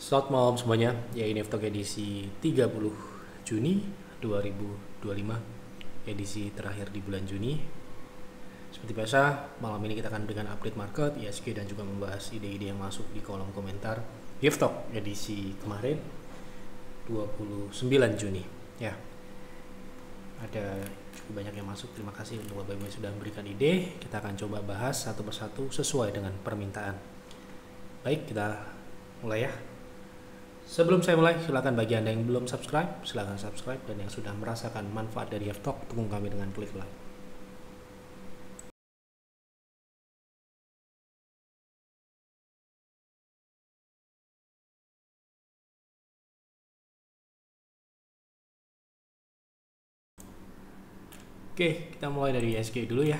Selamat malam semuanya, ya ini Vlog edisi 30 Juni 2025, edisi terakhir di bulan Juni. Seperti biasa, malam ini kita akan berikan update market, ISG dan juga membahas ide-ide yang masuk di kolom komentar Vlog edisi kemarin 29 Juni. Ya, ada cukup banyak yang masuk, terima kasih untuk Bapak Ibu yang sudah memberikan ide. Kita akan coba bahas satu persatu sesuai dengan permintaan. Baik, kita mulai ya. Sebelum saya mulai, silakan bagi Anda yang belum subscribe, silakan subscribe, dan yang sudah merasakan manfaat dari F-Talk, dukung kami dengan klik like. Oke, kita mulai dari ISG dulu ya.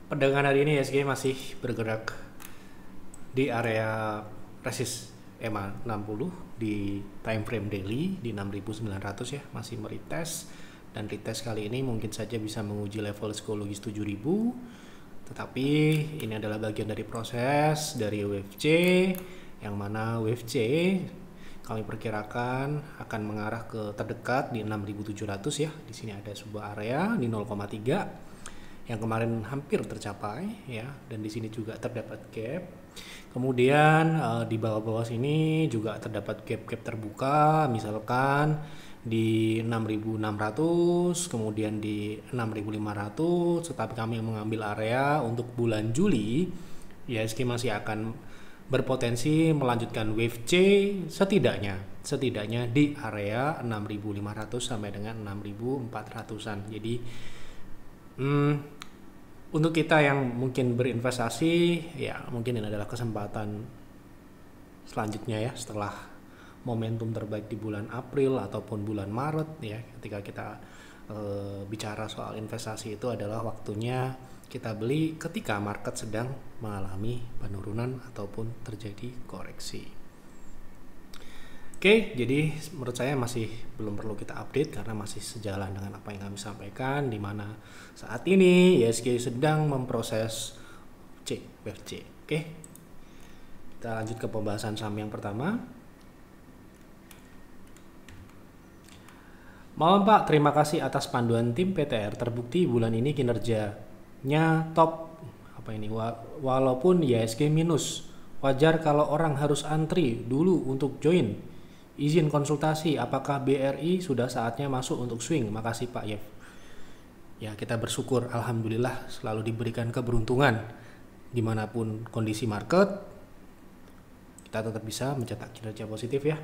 Perdagangan hari ini ISG masih bergerak di area resist EMA 60 di time frame daily di 6.900 ya, masih meretest, dan retest kali ini mungkin saja bisa menguji level psikologis 7.000, tetapi ini adalah bagian dari proses dari wave C, yang mana wave C kami perkirakan akan mengarah ke terdekat di 6.700 ya. Di sini ada sebuah area di 0,3 yang kemarin hampir tercapai ya, dan di sini juga terdapat gap. Kemudian di bawah-bawah sini juga terdapat gap-gap terbuka, misalkan di 6.600, kemudian di 6.500, tetapi kami mengambil area untuk bulan Juli, ISG masih akan berpotensi melanjutkan wave C setidaknya di area 6.500 sampai dengan 6.400-an. Jadi untuk kita yang mungkin berinvestasi, ya mungkin ini adalah kesempatan selanjutnya ya, setelah momentum terbaik di bulan April ataupun bulan Maret ya, ketika kita bicara soal investasi, itu adalah waktunya kita beli ketika market sedang mengalami penurunan ataupun terjadi koreksi. Oke, jadi menurut saya masih belum perlu kita update karena masih sejalan dengan apa yang kami sampaikan, di mana saat ini ISG sedang memproses wave C. Oke, kita lanjut ke pembahasan saham yang pertama. Malam Pak, terima kasih atas panduan tim PTR. Terbukti bulan ini kinerjanya top. Apa ini? Walaupun ISG minus. Wajar kalau orang harus antri dulu untuk join. Izin konsultasi, apakah BRI sudah saatnya masuk untuk swing? Makasih Pak Yev. Ya, kita bersyukur, alhamdulillah selalu diberikan keberuntungan dimanapun kondisi market, kita tetap bisa mencetak kinerja positif ya.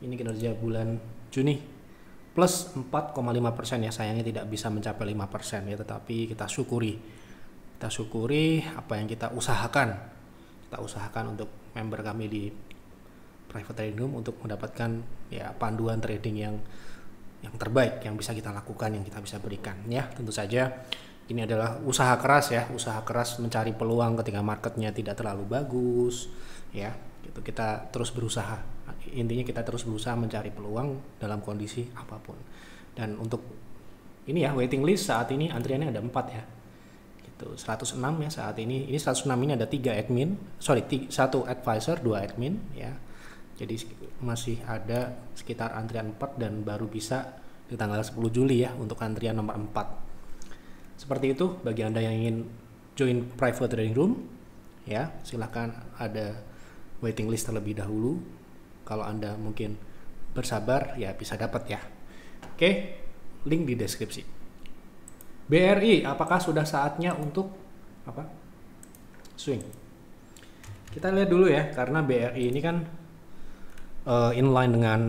Ini kinerja bulan Juni plus 4,5% ya, sayangnya tidak bisa mencapai 5% ya, tetapi kita syukuri apa yang kita usahakan untuk member kami di private trading room untuk mendapatkan ya panduan trading yang terbaik yang bisa kita lakukan, yang kita bisa berikan ya. Tentu saja ini adalah usaha keras mencari peluang ketika marketnya tidak terlalu bagus ya. Gitu, kita terus berusaha, intinya kita terus berusaha mencari peluang dalam kondisi apapun. Dan untuk ini ya, waiting list saat ini antriannya ada 4 ya, gitu, 106 ya saat ini. Ini 106 ini ada 1 advisor, 2 admin ya. Jadi masih ada sekitar antrian 4 dan baru bisa di tanggal 10 Juli ya untuk antrian nomor 4. Seperti itu, bagi Anda yang ingin join private trading room ya, silahkan, ada waiting list terlebih dahulu. Kalau Anda mungkin bersabar ya bisa dapat ya. Oke, link di deskripsi. BRI, apakah sudah saatnya untuk swing? Kita lihat dulu ya, karena BRI ini kan inline dengan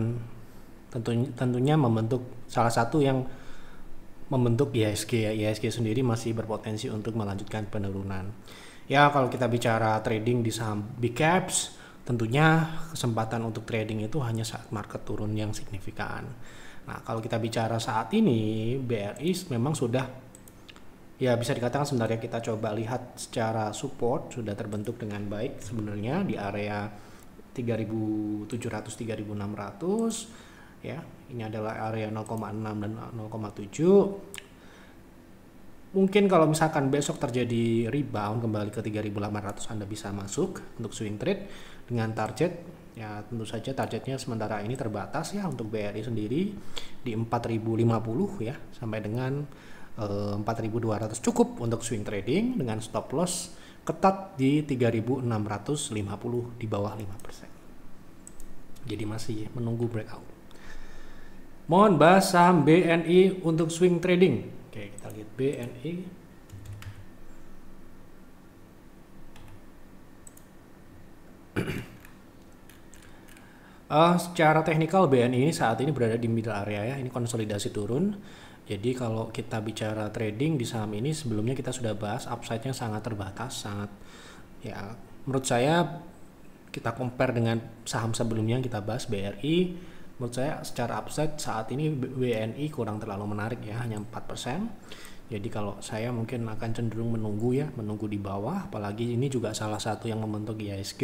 tentunya membentuk salah satu yang membentuk ISG ya. ISG sendiri masih berpotensi untuk melanjutkan penurunan. Ya, kalau kita bicara trading di saham big caps, tentunya kesempatan untuk trading itu hanya saat market turun yang signifikan. Nah, kalau kita bicara saat ini, BRI memang sudah, ya bisa dikatakan sebenarnya kita coba lihat secara support sudah terbentuk dengan baik sebenarnya di area 3.700 3.600 ya. Ini adalah area 0,6 dan 0,7. Mungkin kalau misalkan besok terjadi rebound kembali ke 3.800 Anda bisa masuk untuk swing trade dengan target ya, tentu saja targetnya sementara ini terbatas ya untuk BRI sendiri di 4.050 ya sampai dengan 4.200 cukup untuk swing trading dengan stop loss ketat di 3.650 di bawah 5%. Jadi masih menunggu breakout. Mohon bahas saham BNI untuk swing trading. Oke, kita lihat BNI. Secara teknikal BNI ini saat ini berada di middle area ya, ini konsolidasi turun. Jadi kalau kita bicara trading di saham ini sebelumnya kita sudah bahas upside-nya sangat terbatas, sangat ya menurut saya kita compare dengan saham sebelumnya yang kita bahas BRI, menurut saya secara upside saat ini BNI kurang terlalu menarik ya, hanya 4%. Jadi kalau saya mungkin akan cenderung menunggu ya, menunggu di bawah, apalagi ini juga salah satu yang membentuk IHSG.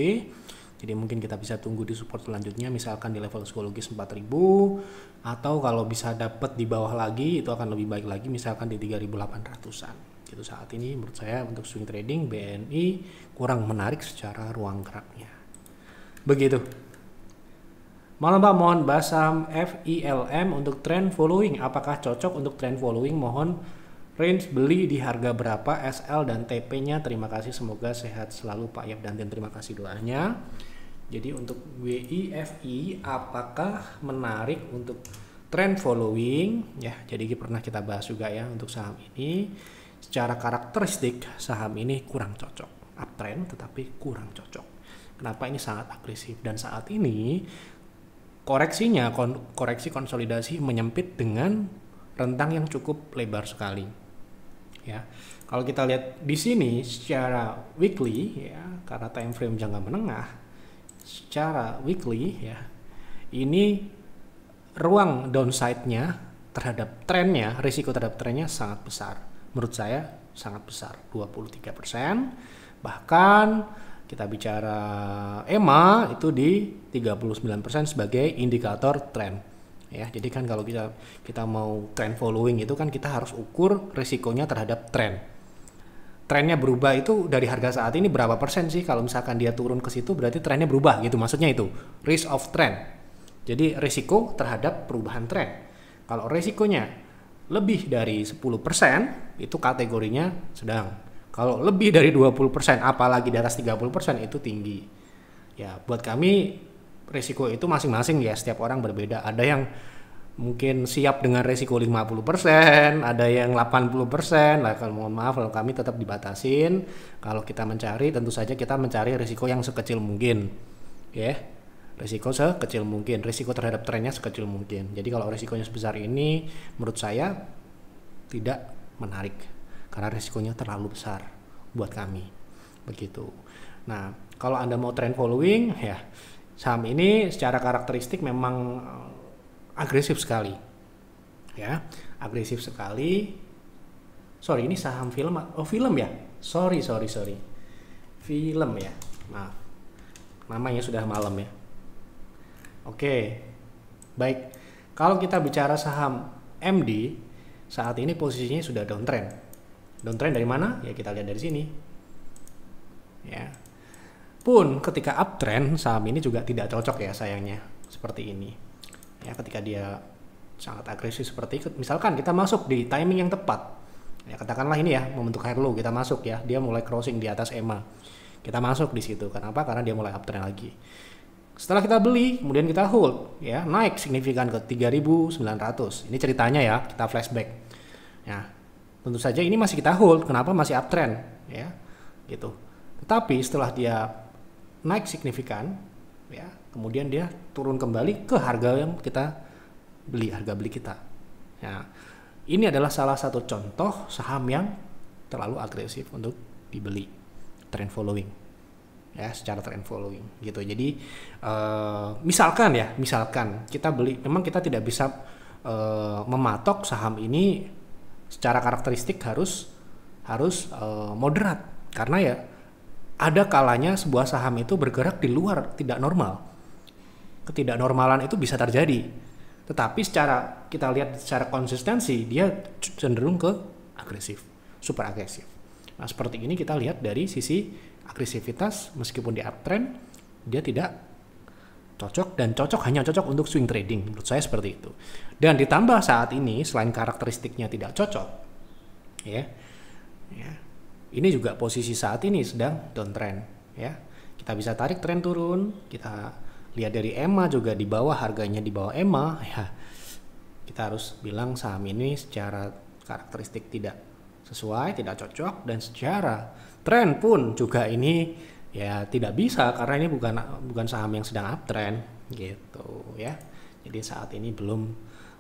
Jadi mungkin kita bisa tunggu di support selanjutnya misalkan di level psikologis 4.000 atau kalau bisa dapat di bawah lagi itu akan lebih baik lagi misalkan di 3.800-an. Gitu saat ini menurut saya untuk swing trading BNI kurang menarik secara ruang geraknya. Begitu. Malam Pak, mohon bahas saham FILM untuk trend following. Apakah cocok untuk trend following? Mohon range beli di harga berapa, SL dan TP-nya. Terima kasih, semoga sehat selalu Pak Yap dan terima kasih doanya. Jadi untuk WIFI apakah menarik untuk trend following? Ya, jadi pernah kita bahas juga ya untuk saham ini. Secara karakteristik saham ini kurang cocok. Uptrend tetapi kurang cocok. Kenapa ini sangat agresif dan saat ini koreksinya koreksi konsolidasi menyempit dengan rentang yang cukup lebar sekali. Ya. Kalau kita lihat di sini secara weekly ya, karena time frame jangka menengah, secara weekly ya, ini ruang downside-nya terhadap trennya, risiko terhadap trennya sangat besar. Menurut saya sangat besar, 23%. Bahkan kita bicara EMA itu di 39% sebagai indikator tren. Ya, jadi kan kalau kita mau trend following itu kan kita harus ukur risikonya terhadap tren. Trennya berubah itu dari harga saat ini berapa persen sih? Kalau misalkan dia turun ke situ berarti trennya berubah gitu, maksudnya itu risk of trend. Jadi risiko terhadap perubahan tren. Kalau risikonya lebih dari 10% itu kategorinya sedang. Kalau lebih dari 20% apalagi di atas 30% itu tinggi. Ya, buat kami risiko itu masing-masing ya, setiap orang berbeda. Ada yang mungkin siap dengan risiko 50%, ada yang 80%. Lah kalau mohon maaf, kalau kami tetap dibatasin. Kalau kita mencari, tentu saja kita mencari risiko yang sekecil mungkin. Ya. Risiko sekecil mungkin, risiko terhadap trennya sekecil mungkin. Jadi kalau risikonya sebesar ini menurut saya tidak menarik karena risikonya terlalu besar buat kami. Begitu. Nah, kalau Anda mau trend following ya, saham ini secara karakteristik memang agresif sekali. Ya, agresif sekali. Sorry, ini saham film. Oh, film ya? Sorry. Film ya. Maaf. Namanya sudah malam ya. Oke. Baik. Kalau kita bicara saham MD, saat ini posisinya sudah downtrend. Downtrend dari mana? Ya kita lihat dari sini. Ya. Pun ketika uptrend saham ini juga tidak cocok ya sayangnya seperti ini. Ya, ketika dia sangat agresif seperti itu, misalkan kita masuk di timing yang tepat. Ya, katakanlah ini ya membentuk high low, kita masuk ya, dia mulai crossing di atas EMA. Kita masuk di situ. Kenapa? Karena dia mulai uptrend lagi. Setelah kita beli, kemudian kita hold, ya naik signifikan ke 3.900. Ini ceritanya ya, kita flashback. Ya, tentu saja ini masih kita hold. Kenapa masih uptrend? Ya, gitu. Tetapi setelah dia naik signifikan, ya, kemudian dia turun kembali ke harga yang kita beli, harga beli kita. Ya, ini adalah salah satu contoh saham yang terlalu agresif untuk dibeli, trend following. Ya, secara trend following gitu. Jadi misalkan kita beli, memang kita tidak bisa mematok saham ini secara karakteristik harus moderat, karena ya ada kalanya sebuah saham itu bergerak di luar tidak normal. Ketidaknormalan itu bisa terjadi, tetapi secara kita lihat secara konsistensi dia cenderung ke agresif. super agresif. Nah, seperti ini kita lihat dari sisi agresivitas, meskipun di uptrend dia tidak cocok, dan hanya cocok untuk swing trading, menurut saya seperti itu. Dan ditambah saat ini selain karakteristiknya tidak cocok, ya, ini juga posisi saat ini sedang downtrend, ya. Kita bisa tarik tren turun, kita lihat dari EMA juga di bawah, harganya di bawah EMA, ya. Kita harus bilang saham ini secara karakteristik tidak sesuai, tidak cocok, dan secara tren pun juga ini ya tidak bisa, karena ini bukan saham yang sedang uptrend gitu, ya. Jadi saat ini belum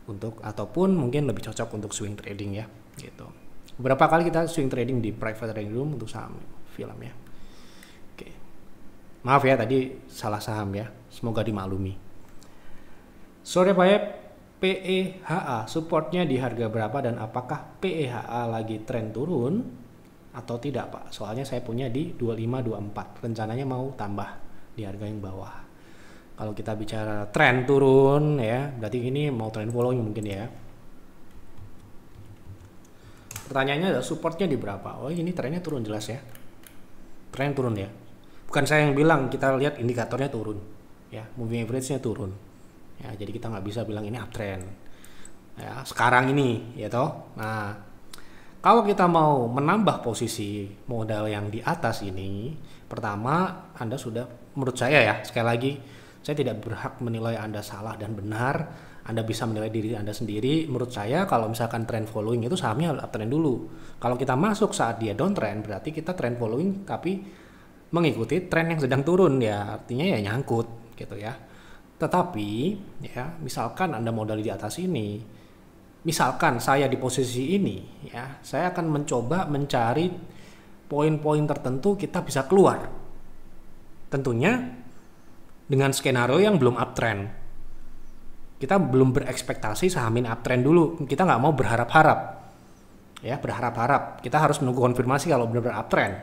untuk, ataupun mungkin lebih cocok untuk swing trading, ya, gitu. Beberapa kali kita swing trading di private trading room untuk saham film, ya. Oke. Maaf ya tadi salah saham, ya. Semoga dimaklumi. Sore Pak, PEHA supportnya di harga berapa, dan apakah PEHA lagi tren turun atau tidak Pak? Soalnya saya punya di 2524, rencananya mau tambah di harga yang bawah. Kalau kita bicara tren turun, ya, berarti ini mau tren following mungkin, ya. Pertanyaannya adalah supportnya di berapa? Oh, ini trennya turun jelas, ya. Tren turun, ya. Bukan saya yang bilang, kita lihat indikatornya turun, ya, moving average-nya turun. Ya, jadi kita nggak bisa bilang ini uptrend. Ya, sekarang ini, ya toh. Nah, kalau kita mau menambah posisi modal yang di atas ini, pertama Anda sudah, menurut saya ya, sekali lagi, saya tidak berhak menilai Anda salah dan benar. Anda bisa menilai diri Anda sendiri. Menurut saya kalau misalkan trend following itu sahamnya uptrend dulu. Kalau kita masuk saat dia downtrend, berarti kita trend following tapi mengikuti tren yang sedang turun, ya, artinya ya nyangkut gitu, ya. Tetapi ya, misalkan Anda modal di atas ini, misalkan saya di posisi ini, ya, saya akan mencoba mencari poin-poin tertentu kita bisa keluar. Tentunya dengan skenario yang belum uptrend. Kita belum berekspektasi saham ini uptrend dulu. Kita nggak mau berharap-harap. Ya, berharap-harap. Kita harus menunggu konfirmasi kalau benar-benar uptrend.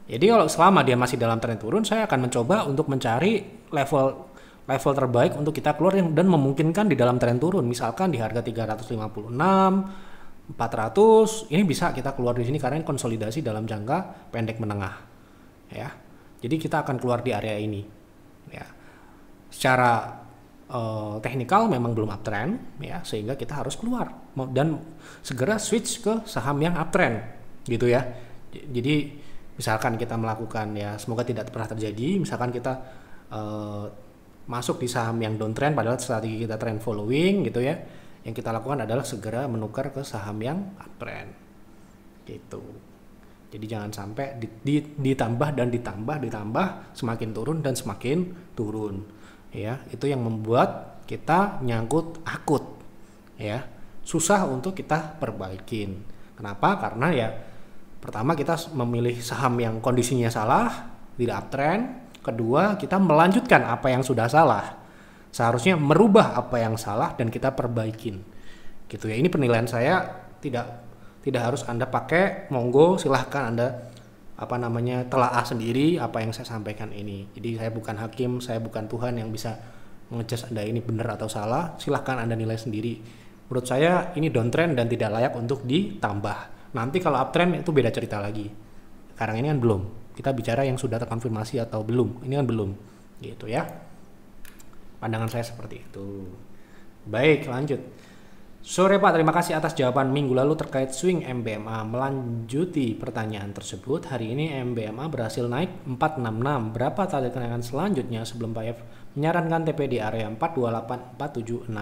Jadi kalau selama dia masih dalam tren turun, saya akan mencoba untuk mencari level terbaik untuk kita keluar dan memungkinkan di dalam tren turun. Misalkan di harga 356, 400, ini bisa kita keluar di sini karena ini konsolidasi dalam jangka pendek menengah. Ya. Jadi kita akan keluar di area ini. Ya. Secara teknikal memang belum uptrend, ya, sehingga kita harus keluar dan segera switch ke saham yang uptrend, gitu, ya. Jadi misalkan kita melakukan, ya, semoga tidak pernah terjadi, misalkan kita masuk di saham yang downtrend padahal strategi kita trend following, gitu, ya. Yang kita lakukan adalah segera menukar ke saham yang uptrend, gitu. Jadi jangan sampai ditambah semakin turun dan semakin turun. Ya, itu yang membuat kita nyangkut akut, ya, susah untuk kita perbaikin. Kenapa? Karena ya pertama kita memilih saham yang kondisinya salah, tidak uptrend. Kedua, kita melanjutkan apa yang sudah salah. Seharusnya merubah apa yang salah dan kita perbaikin, gitu, ya. Ini penilaian saya, tidak harus Anda pakai, monggo silahkan Anda telaah sendiri apa yang saya sampaikan ini. Jadi saya bukan hakim, saya bukan Tuhan yang bisa mengejudge Anda ini benar atau salah. Silahkan Anda nilai sendiri. Menurut saya ini downtrend dan tidak layak untuk ditambah. Nanti kalau uptrend itu beda cerita lagi. Sekarang ini kan belum. Kita bicara yang sudah terkonfirmasi atau belum. Ini kan belum, gitu, ya. Pandangan saya seperti itu. Baik, lanjut. Sore Pak, terima kasih atas jawaban minggu lalu terkait swing MBMA. Melanjuti pertanyaan tersebut, hari ini MBMA berhasil naik 466. Berapa target kenaikan selanjutnya sebelum Pak F menyarankan TP di area 428-476?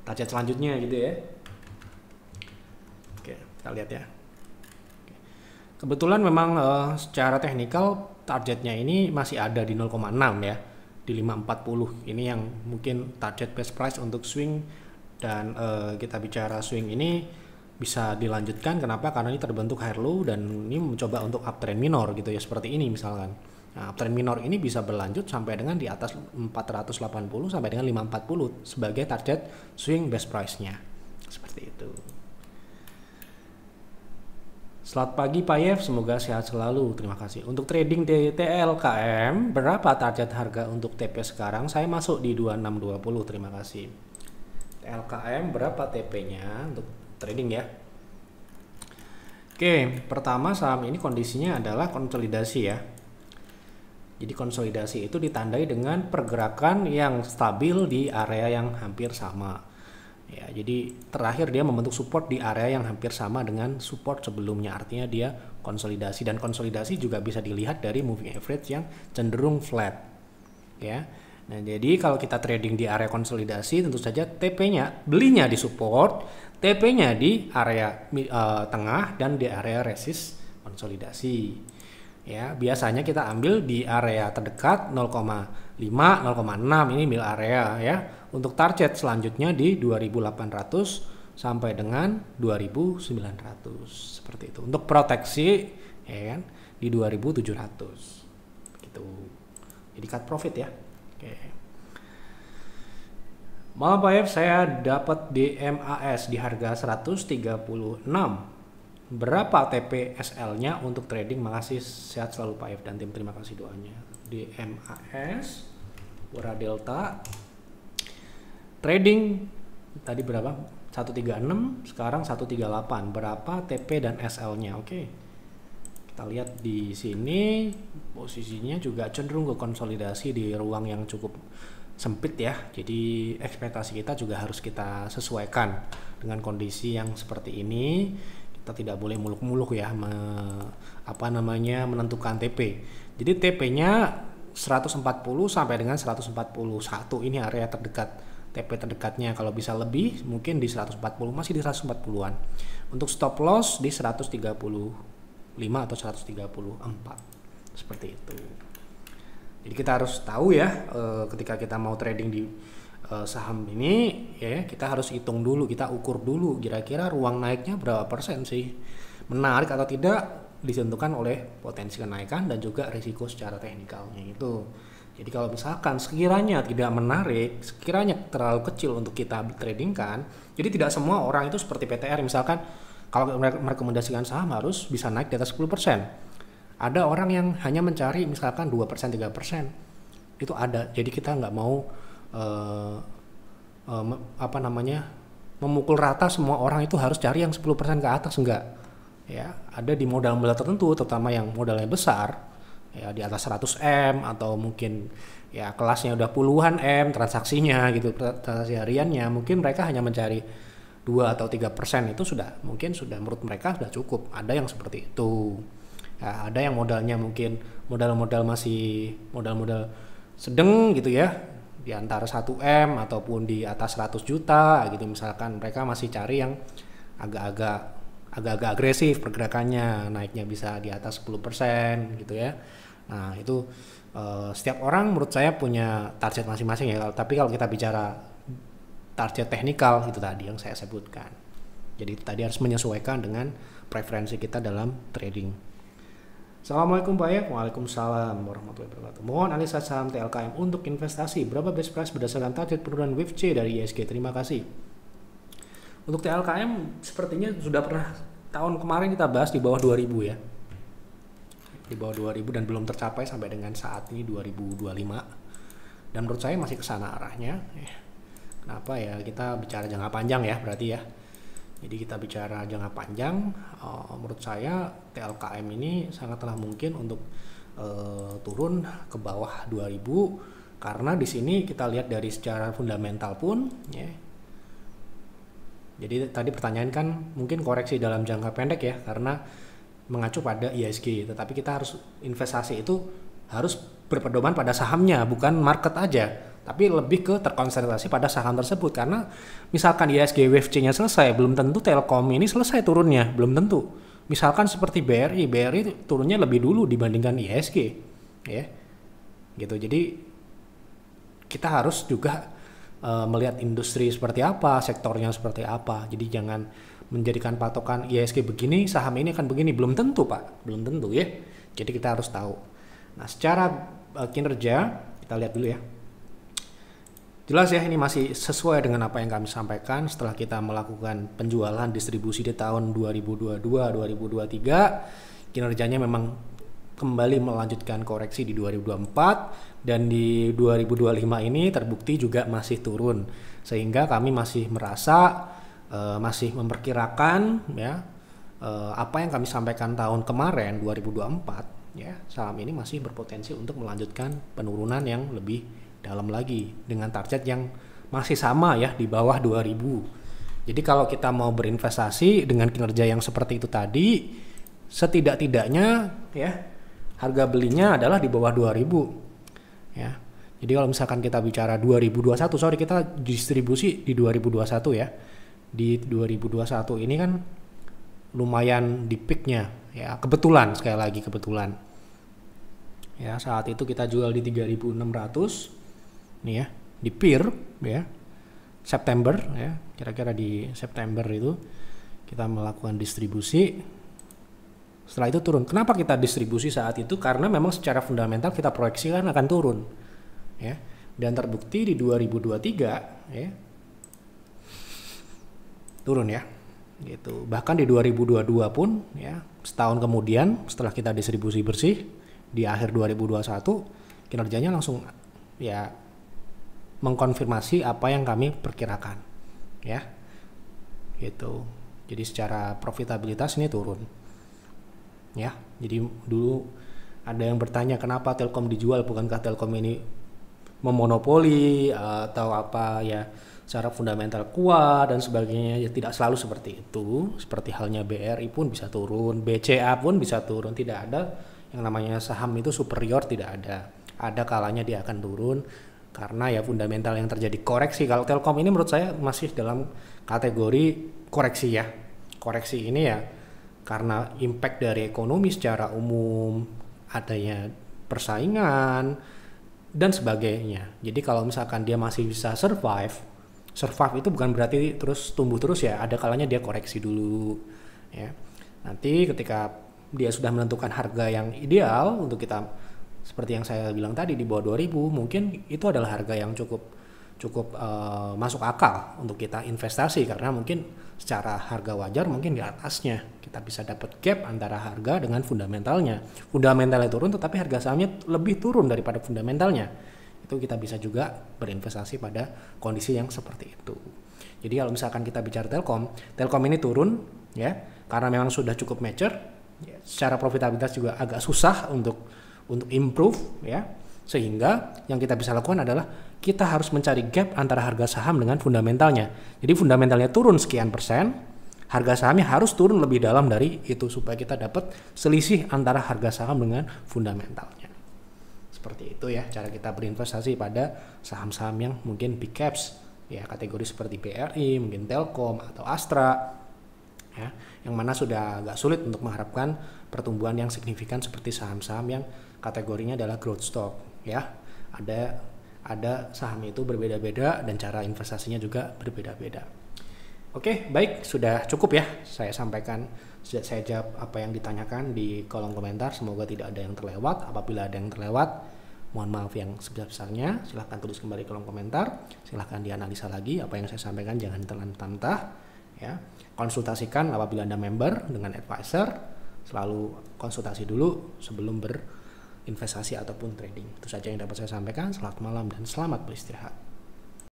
Target selanjutnya, gitu, ya. Oke, kita lihat, ya. Kebetulan memang secara teknikal targetnya ini masih ada di 0,6, ya, di 540. Ini yang mungkin target best price untuk swing. Dan kita bicara swing ini bisa dilanjutkan, kenapa? Karena ini terbentuk higher low dan ini mencoba untuk uptrend minor, gitu, ya, seperti ini misalkan. Nah, uptrend minor ini bisa berlanjut sampai dengan di atas 480 sampai dengan 540 sebagai target swing best price-nya. Seperti itu. Selamat pagi Pak Yev, semoga sehat selalu. Terima kasih. Untuk trading di TLKM, berapa target harga untuk TP sekarang? Saya masuk di 2620. Terima kasih. TLKM berapa TP-nya untuk trading, ya? Oke, pertama saham ini kondisinya adalah konsolidasi ya. Jadi konsolidasi itu ditandai dengan pergerakan yang stabil di area yang hampir sama. Ya, jadi terakhir dia membentuk support di area yang hampir sama dengan support sebelumnya. Artinya dia konsolidasi, dan konsolidasi juga bisa dilihat dari moving average yang cenderung flat. Ya. Nah, jadi kalau kita trading di area konsolidasi, tentu saja TP-nya belinya di support, TP-nya di area tengah dan di area resist konsolidasi. Ya, biasanya kita ambil di area terdekat 0,5, 0,6 ini middle area ya. Untuk target selanjutnya di 2800 sampai dengan 2900 seperti itu. Untuk proteksi ya kan di 2700 gitu. Jadi cut profit ya. Oke. Malam Pak F, saya dapat DMAS di harga 136. Berapa TPSL-nya untuk trading? Makasih, sehat selalu Pak F dan tim, terima kasih doanya. DMAS Wara Delta trading tadi berapa? 136, sekarang 138. Berapa TP dan SL-nya? Oke. Kita lihat di sini posisinya juga cenderung ke konsolidasi di ruang yang cukup sempit ya. Jadi ekspektasi kita juga harus kita sesuaikan dengan kondisi yang seperti ini. Kita tidak boleh muluk-muluk ya menentukan TP. Jadi TP-nya 140 sampai dengan 141 ini area terdekat. TP terdekatnya kalau bisa lebih mungkin di 140, masih di 140-an. Untuk stop loss di 135 atau 134 seperti itu. Jadi kita harus tahu ya ketika kita mau trading di saham ini ya, kita harus hitung dulu, kita ukur dulu kira-kira ruang naiknya berapa persen sih, menarik atau tidak ditentukan oleh potensi kenaikan dan juga risiko secara teknikalnya itu. Jadi kalau misalkan sekiranya tidak menarik, sekiranya terlalu kecil untuk kita tradingkan, jadi tidak semua orang itu seperti PTR misalkan kalau merekomendasikan saham harus bisa naik di atas 10%. Ada orang yang hanya mencari misalkan 2%, 3%. Itu ada. Jadi kita nggak mau memukul rata semua orang itu harus cari yang 10% ke atas, enggak. Ya, ada di modal-modal tertentu terutama yang modalnya besar. Ya, di atas 100 M atau mungkin ya kelasnya udah puluhan M transaksinya gitu, transaksi hariannya, mungkin mereka hanya mencari 2 atau 3% itu sudah menurut mereka sudah cukup. Ada yang seperti itu. Ya, ada yang modalnya mungkin modal sedang gitu ya, di antara 1 M ataupun di atas 100 juta gitu misalkan, mereka masih cari yang agak-agak agresif pergerakannya, naiknya bisa di atas 10% gitu ya. Nah itu setiap orang menurut saya punya target masing-masing ya. Tapi kalau kita bicara target teknikal itu tadi yang saya sebutkan. Jadi tadi harus menyesuaikan dengan preferensi kita dalam trading. Assalamualaikum Pak ya. Waalaikumsalam warahmatullahi wabarakatuh. Mohon analisa saham TLKM untuk investasi. Berapa best price berdasarkan target penurunan WIFC dari ISG? Terima kasih. Untuk TLKM sepertinya sudah pernah tahun kemarin kita bahas di bawah 2000 ya. Di bawah 2000 dan belum tercapai sampai dengan saat ini 2025. Dan menurut saya masih ke sana arahnya. Kenapa ya? Kita bicara jangka panjang ya berarti ya. Jadi kita bicara jangka panjang, menurut saya TLKM ini sangatlah mungkin untuk turun ke bawah 2000 karena di sini kita lihat dari secara fundamental pun ya. Jadi tadi pertanyaan kan mungkin koreksi dalam jangka pendek ya karena mengacu pada ISG, tetapi kita harus investasi itu harus berpedoman pada sahamnya, bukan market aja, tapi lebih ke terkonsentrasi pada saham tersebut. Karena misalkan ISG WFC-nya selesai, belum tentu Telkom ini selesai turunnya, belum tentu. Misalkan seperti BRI turunnya lebih dulu dibandingkan ISG, ya, gitu. Jadi kita harus juga melihat industri seperti apa, sektornya seperti apa. Jadi jangan menjadikan patokan ISG begini, saham ini akan begini, belum tentu Pak, belum tentu ya. Jadi kita harus tahu. Nah secara kinerja kita lihat dulu ya. Jelas ya ini masih sesuai dengan apa yang kami sampaikan setelah kita melakukan penjualan distribusi di tahun 2022-2023. Kinerjanya memang kembali melanjutkan koreksi di 2024 dan di 2025 ini terbukti juga masih turun. Sehingga kami masih merasa masih memperkirakan ya apa yang kami sampaikan tahun kemarin 2024, ya, saham ini masih berpotensi untuk melanjutkan penurunan yang lebih dalam lagi dengan target yang masih sama ya, di bawah 2000. Jadi kalau kita mau berinvestasi dengan kinerja yang seperti itu tadi, setidak-tidaknya ya harga belinya adalah di bawah 2000 ya. Jadi kalau misalkan kita bicara 2021, sorry, kita distribusi di 2021 ya. Di 2021 ini kan lumayan di peaknya ya, kebetulan, sekali lagi kebetulan ya, saat itu kita jual di 3.600 nih ya, di peer ya, September ya, kira-kira di September itu kita melakukan distribusi. Setelah itu turun. Kenapa kita distribusi saat itu? Karena memang secara fundamental kita proyeksikan akan turun ya, dan terbukti di 2023 ya turun ya gitu. Bahkan di 2022 pun ya, setahun kemudian setelah kita distribusi bersih di akhir 2021, kinerjanya langsung ya mengkonfirmasi apa yang kami perkirakan ya gitu. Jadi secara profitabilitas ini turun ya. Jadi dulu ada yang bertanya kenapa Telkom dijual, bukankah Telkom ini memonopoli atau apa ya, secara fundamental kuat dan sebagainya. Ya tidak selalu seperti itu. Seperti halnya BRI pun bisa turun, BCA pun bisa turun. Tidak ada yang namanya saham itu superior, tidak ada. Ada kalanya dia akan turun karena ya fundamental yang terjadi koreksi. Kalau Telkom ini menurut saya masih dalam kategori koreksi ya. Koreksi ini ya karena impact dari ekonomi secara umum, adanya persaingan dan sebagainya. Jadi kalau misalkan dia masih bisa survive itu bukan berarti terus tumbuh terus ya, ada kalanya dia koreksi dulu ya. Nanti ketika dia sudah menentukan harga yang ideal untuk kita, seperti yang saya bilang tadi di bawah 2000, mungkin itu adalah harga yang cukup masuk akal untuk kita investasi, karena mungkin secara harga wajar mungkin di atasnya kita bisa dapat gap antara harga dengan fundamentalnya. Fundamentalnya turun tetapi harga sahamnya lebih turun daripada fundamentalnya. Itu kita bisa juga berinvestasi pada kondisi yang seperti itu. Jadi kalau misalkan kita bicara Telkom ini turun ya karena memang sudah cukup mature ya, secara profitabilitas juga agak susah untuk improve ya, sehingga yang kita bisa lakukan adalah kita harus mencari gap antara harga saham dengan fundamentalnya. Jadi fundamentalnya turun sekian persen, harga sahamnya harus turun lebih dalam dari itu supaya kita dapat selisih antara harga saham dengan fundamentalnya. Seperti itu ya cara kita berinvestasi pada saham-saham yang mungkin big caps ya, kategori seperti BRI, mungkin Telkom atau Astra ya, yang mana sudah agak sulit untuk mengharapkan pertumbuhan yang signifikan seperti saham-saham yang kategorinya adalah growth stock ya. Ada saham itu berbeda-beda dan cara investasinya juga berbeda-beda. Oke, baik, sudah cukup ya saya sampaikan, sudah saya jawab apa yang ditanyakan di kolom komentar. Semoga tidak ada yang terlewat. Apabila ada yang terlewat, mohon maaf yang sebesar-besarnya. Silahkan tulis kembali kolom komentar. Silahkan dianalisa lagi apa yang saya sampaikan, jangan ditelan-mentah ya. Konsultasikan apabila Anda member dengan advisor. Selalu konsultasi dulu sebelum berinvestasi ataupun trading. Itu saja yang dapat saya sampaikan. Selamat malam dan selamat beristirahat.